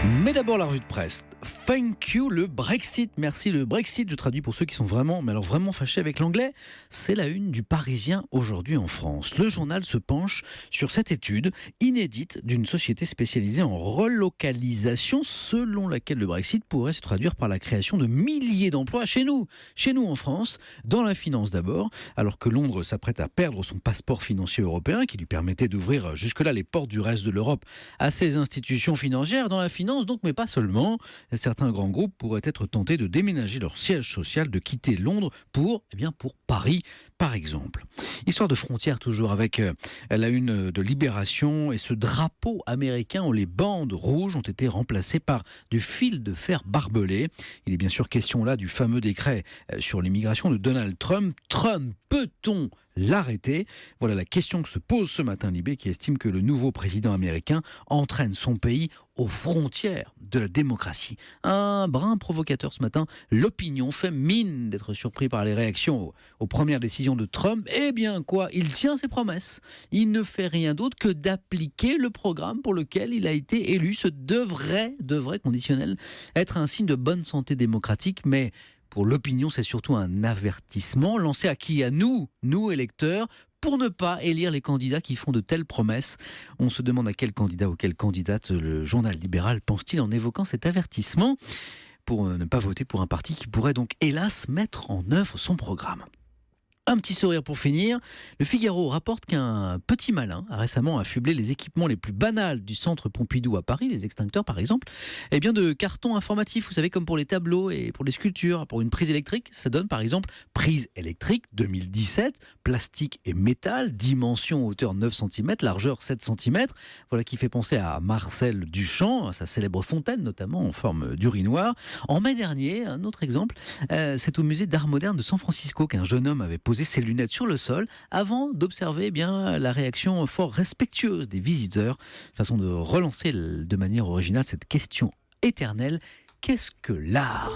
Mais d'abord la revue de presse. Thank you le Brexit. Merci le Brexit. Je traduis pour ceux qui sont vraiment fâchés avec l'anglais. C'est la une du Parisien aujourd'hui en France. Le journal se penche sur cette étude inédite d'une société spécialisée en relocalisation selon laquelle le Brexit pourrait se traduire par la création de milliers d'emplois chez nous en France, dans la finance d'abord, alors que Londres s'apprête à perdre son passeport financier européen qui lui permettait d'ouvrir jusque-là les portes du reste de l'Europe à ses institutions financières, dans la finance donc, mais pas seulement. Certains grands groupes pourraient être tentés de déménager leur siège social, de quitter Londres pour Paris, par exemple. Histoire de frontières toujours avec la une de Libération et ce drapeau américain où les bandes rouges ont été remplacées par du fil de fer barbelé. Il est bien sûr question là du fameux décret sur l'immigration de Donald Trump. Peut-on l'arrêter ? Voilà la question que se pose ce matin Libé, qui estime que le nouveau président américain entraîne son pays aux frontières de la démocratie. Un brin provocateur ce matin, l'opinion fait mine d'être surpris par les réactions aux premières décisions de Trump. Eh bien quoi, il tient ses promesses. Il ne fait rien d'autre que d'appliquer le programme pour lequel il a été élu. Ce devrait conditionnel être un signe de bonne santé démocratique, mais pour l'opinion, c'est surtout un avertissement lancé à qui ? À nous électeurs, pour ne pas élire les candidats qui font de telles promesses. On se demande à quel candidat ou quelle candidate le journal libéral pense-t-il en évoquant cet avertissement pour ne pas voter pour un parti qui pourrait donc hélas mettre en œuvre son programme. Un petit sourire pour finir. Le Figaro rapporte qu'un petit malin a récemment affublé les équipements les plus banals du centre Pompidou à Paris, les extincteurs par exemple, de cartons informatifs, vous savez, comme pour les tableaux et pour les sculptures. Pour une prise électrique, ça donne par exemple prise électrique 2017, plastique et métal, dimension hauteur 9 cm, largeur 7 cm. Voilà qui fait penser à Marcel Duchamp, sa célèbre fontaine notamment en forme d'urinoir. En mai dernier, un autre exemple, c'est au musée d'art moderne de San Francisco qu'un jeune homme avait posé ses lunettes sur le sol avant d'observer la réaction fort respectueuse des visiteurs. Façon de relancer de manière originale cette question éternelle: qu'est-ce que l'art ?